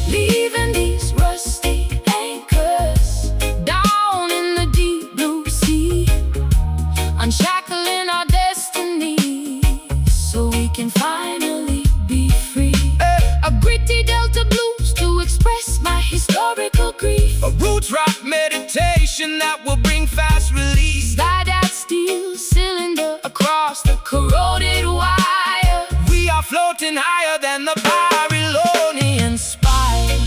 leaving these rusty anchors down in the deep blue sea, unshackling our destiny so we can finally be free. A gritty delta blues to express my historical grief. a roots rock meditation that will bring fast release. Slide that steel cylinder across the corroded wire. We are floating higher than the Babylonian spire.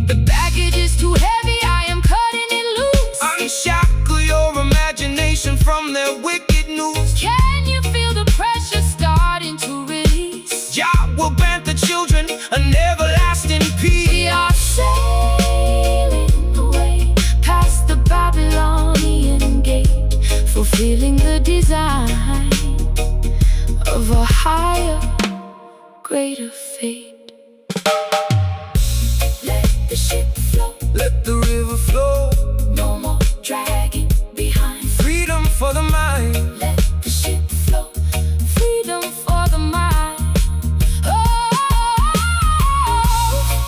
The baggage is too heavy, I am cutting it loose. Unshackle your imagination from their wicked news. Can you feel the pressure starting to release? Jah will grant the children an everlasting peace. We are sailing away past the Babylonian gate, fulfilling the design of a higher, greater fate. Let the ship float, Let the river flow, no more dragging behind. freedom for the mind. Let the ship float, freedom for the mind. Oh,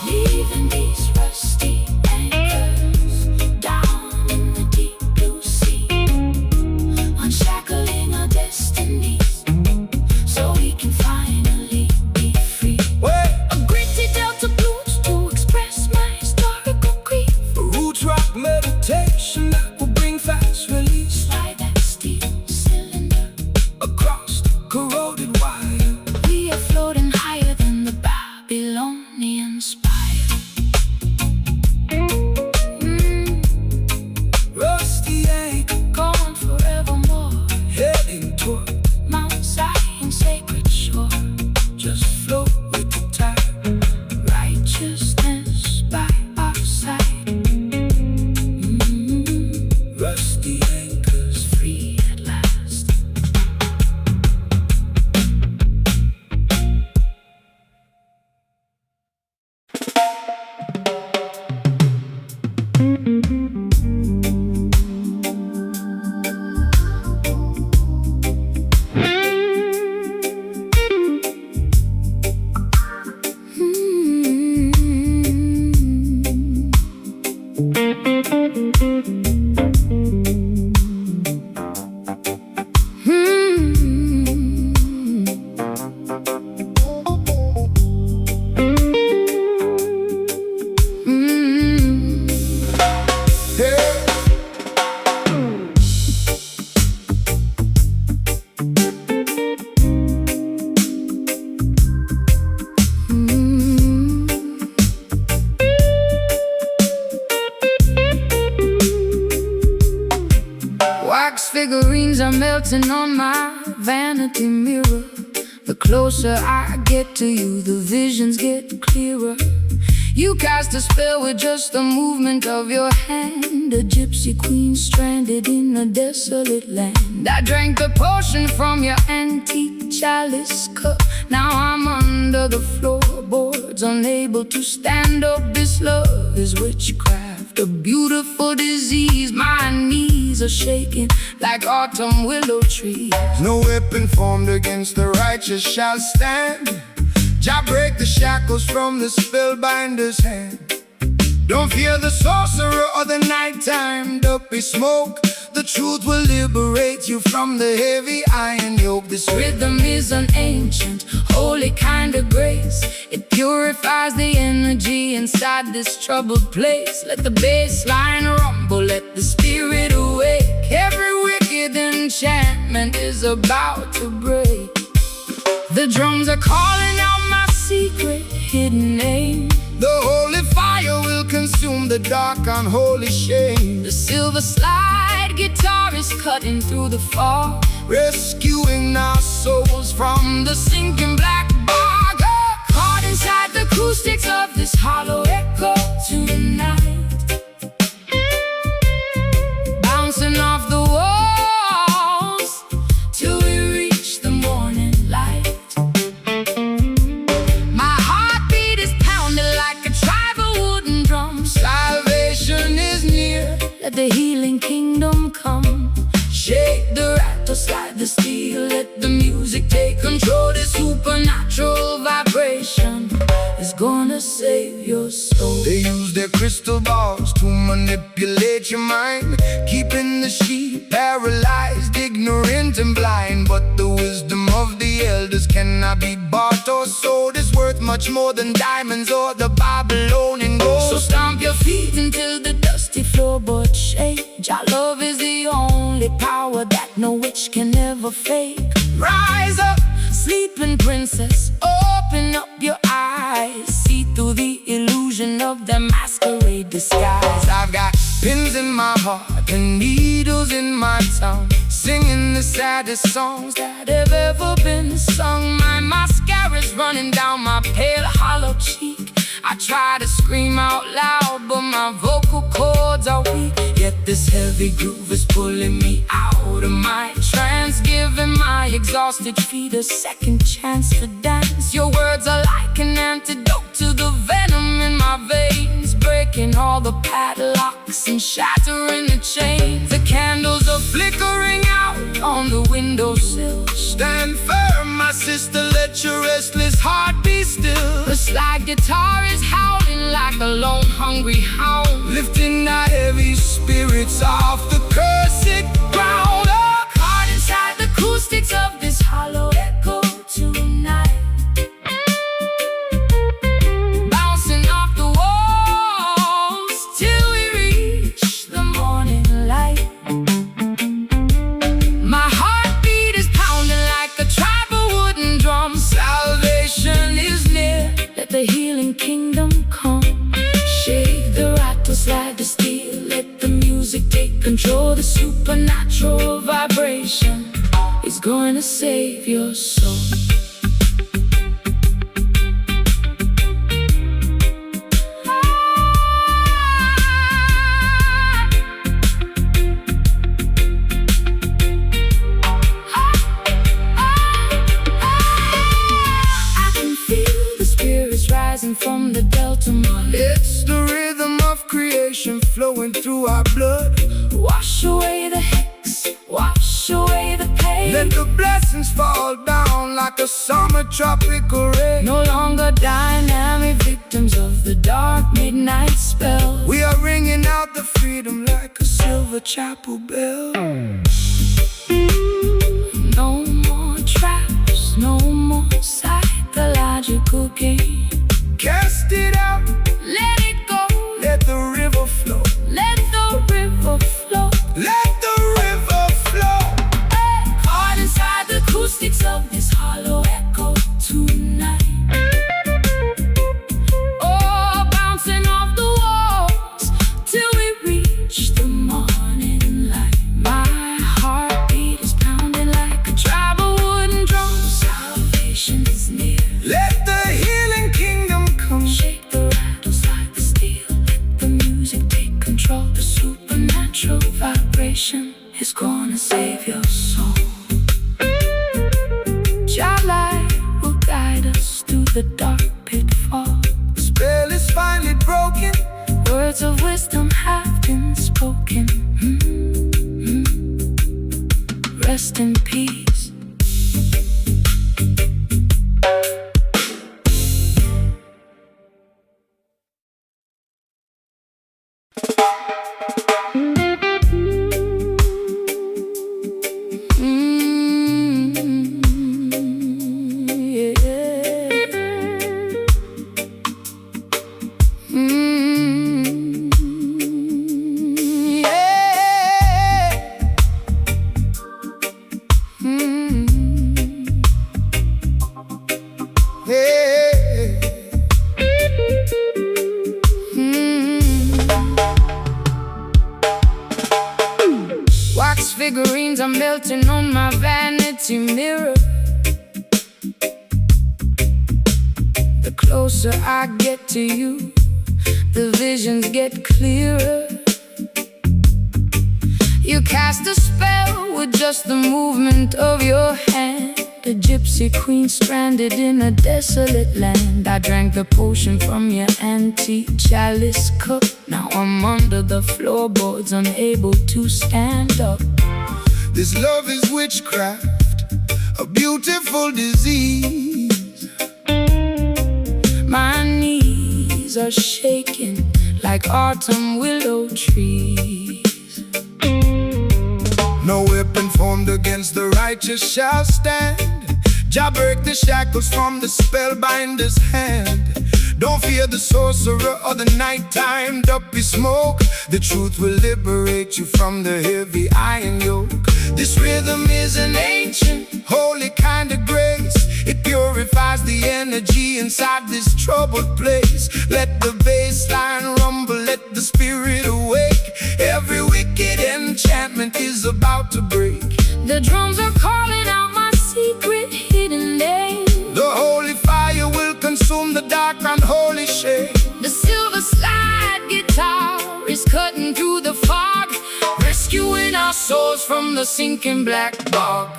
leaving these rusty anchors down in the deep blue sea, unshackling our destinies so we can finally be free. Wait, A gritty delta blues to express my historical grief. a roots rock meditation that will bring fast release. Slide that steel cylinder, Across the corroded wire, we are floating higher than the Babylonian spire. rusty anchor Going forevermore, heading toward. Mount Zion's sacred shore. Just float with the tide. Righteousness by our side. Rusty anchors Free at last. Wax figurines are melting on my vanity mirror. The closer I get to you, the visions get clearer. You cast a spell with just the movement of your hand, a gypsy queen stranded in a desolate land. I drank the potion from your antique chalice cup. Now I'm under the floorboards, unable to stand up. This love is witchcraft, the beautiful disease. My knees are shaking like autumn willow trees. No weapon formed against the righteous shall stand. Jah break the shackles from the spellbinder's hand. Don't fear the sorcerer or the nighttime dopey smoke. The truth will liberate you from the heavy iron yoke. This rhythm is an ancient, holy kind of grace. It purifies the energy inside this troubled place. Let the bass line rumble, let the spirit awake. Every wicked enchantment is about to break. The drums are calling out my secret hidden name. The holy fire will consume the dark unholy shame. The silver slide guitar is cutting through the fog, rescuing our souls from the sinking black bog. Caught inside the acoustics of this hollow echo tonight, bouncing off the walls till we reach the morning light. My heartbeat is pounding like a tribal wooden drum. Salvation is near, let the healing kingdom come. Shake the rattle, slide the steel, let the music take control. This supernatural vibration is gonna save your soul. They use their crystal balls to manipulate your mind, keeping the sheep paralyzed, ignorant and blind. But the wisdom of the elders cannot be bought or sold. It's worth much more than diamonds or the Babylonian gold. So stomp your feet until the dusty floorboards shake. Jah love is the only power that no witch can ever fake. Rise up, sleeping princess, open up your eyes. See through the illusion of the masquerade disguise. I've got pins in my heart and needles in my tongue, singing the saddest songs that have ever been sung. My mascara's running down my pale hollow cheek. I try to scream out loud, but my vocal cords are weak. Yet this heavy groove is pulling me out of my trance, giving my exhausted feet a second chance to dance. Your words are like an antidote to the venom in my veins, breaking all the padlocks and shattering the chains. The candles are flickering out on the windowsill. Stand firm, my sister, let your restless heart be still. The slide guitar is howling like a lone hungry hound, lifting our heavy spirits off the cursed ground. Oh, caught inside the acoustics of this hollow echo tonight, bouncing off the walls till we reach the morning light. My heartbeat is pounding like a tribal wooden drum. Salvation is near, let the healing kingdom come. Shake the rattle, slide the steel, let the music take control. The supernatural vibration is going to save your soul. I can feel the spirits rising from the Delta Marley. It's the rhythm of creation flowing through our blood. Wash away the hex, wash away the pain. Let the blessings fall down like a summer tropical rain. No longer dynamic victims of the dark midnight spell. We are ringing out the freedom like a silver chapel bell. No more traps, no more psychological game. Cast it out, let it go, let the river flow. let the river flow. Let the river flow. Caught inside the acoustics of this hollow echo tonight. Oh, bouncing off the walls till we reach the morning light. My heartbeat is pounding like a tribal wooden drum. Salvation is near, Let the healing kingdom come. shake the rattle, slide the steel, let the music take control. The supernatural vibration is gonna save your soul. Jah light will guide us through the dark pitfall. Spell is finally broken. Words words of wisdom have been spoken. Rest in peace. Wax figurines are melting on my vanity mirror. The closer I get to you, the visions get clearer. You cast a spell with just the movement of your hand. A gypsy queen stranded in a desolate land. I drank the potion from your antique chalice cup. Now I'm under the floorboards, unable to stand up. This love is witchcraft, a beautiful disease. My knees are shaking like autumn willow trees. No weapon formed against the righteous shall stand. Jah break the shackles from the spellbinder's hand. Don't fear the sorcerer or the nighttime duppy smoke. The truth will liberate you from the heavy iron yoke. This rhythm is an ancient, holy kind of grace. It purifies the energy inside this troubled place. Let the bassline rumble, let the spirit awake. Every wicked enchantment is about to break. The drums are calling out my secret hidden name. The holy fire will consume the dark unholy shade. The silver slide guitar is cutting through the fog, rescuing our souls from the sinking black bog.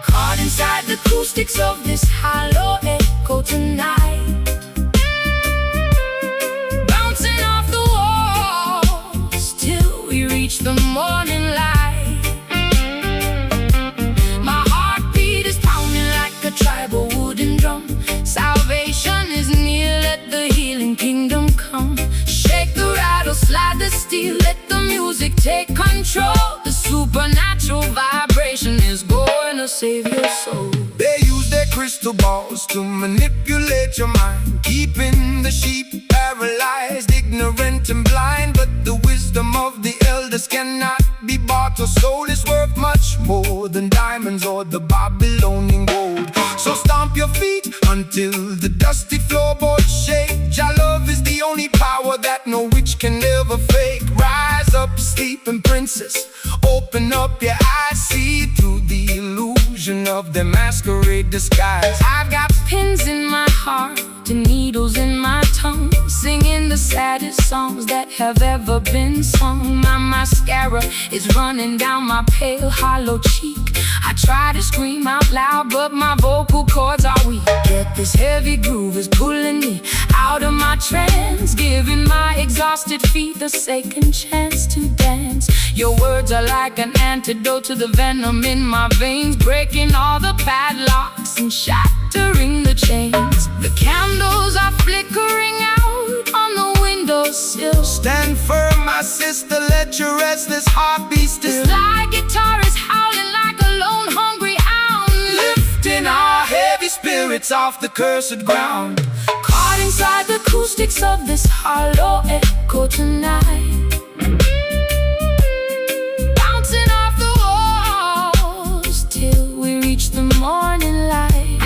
Caught inside the acoustics of this hollow echo tonight, bouncing off the walls till we reach the morning light. My heartbeat is pounding like a tribal wooden drum. Salvation is near, let the healing kingdom come. Shake the rattle, slide the steel, let the music take control. The supernatural vibration is going to save your soul. They use their crystal balls to manipulate your mind, keeping the sheep paralyzed, ignorant and blind. But the wisdom of the elders cannot be bought or sold. It's worth much more than diamonds or the Babylonian gold. So stomp your feet until the dusty floorboards shake. Jah love is the only power that no witch can ever fake. Rise up, sleeping princess, open up your eyes, see through the illusion of their masquerade disguise. I've got pins in my heart and needles in my tongue, singing the saddest songs that have ever been sung. My mascara is running down my pale hollow cheek. I try to scream out loud, but my vocal cords are weak. Yet this heavy groove is pulling me out of my trance, giving my exhausted feet the second chance to dance. Your words are like an antidote to the venom in my veins, breaking all the padlocks and shattering the chains. The candles are flickering out on the windowsill. Stand firm, my sister, let your restless heart be still. The slide guitar is howling like a lone hungry hound, Lifting our heavy spirits off the cursed ground. caught inside the acoustics of this hollow echo tonight, bouncing off the walls till we reach the morning light.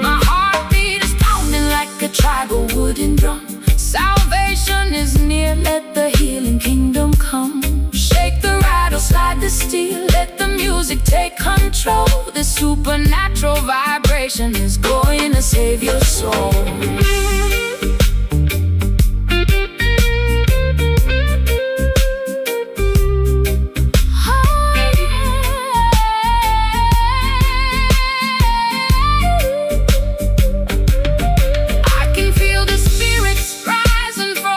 My heartbeat is pounding like a tribal wooden drum. Salvation is near, let the healing kingdom come. Shake the rattle, slide the steel, let the music take control. The supernatural vibration is going to save your soul. I can feel the spirits rising from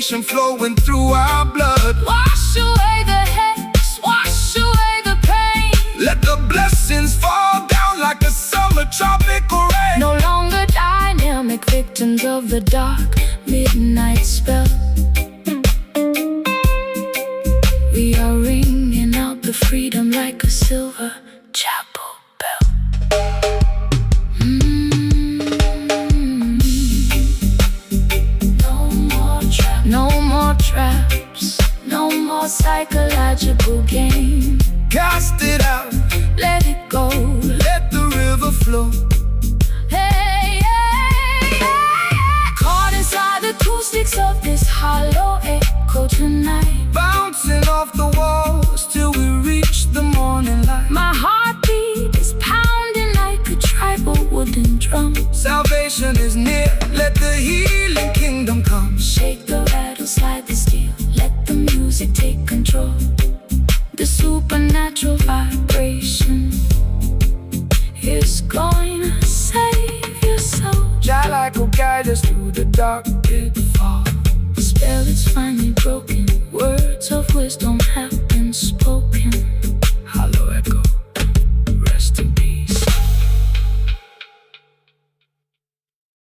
salvation flowing through our blood. Wash away the hex, wash away the pain. Let the blessings fall down like a summer tropical rain. No longer dynamic victims of the dark midnight spell. We are ringing out the freedom like a silver chapel bell. No more traps, no more psychological game. Cast it out, Let it go. let the river flow. Hey, hey, hey, hey. Caught inside the acoustics of this hollow echo tonight. Bouncing off the walls till we reach the morning light. My heartbeat is pounding like a tribal wooden drum. Salvation is near, let the healing kingdom come. Shake the rattle, slide the steel, let the music take control. The supernatural vibration is going to save your soul. Jah light will guide us through the dark pitfall. The spell is finally broken, words of wisdom have been spoken.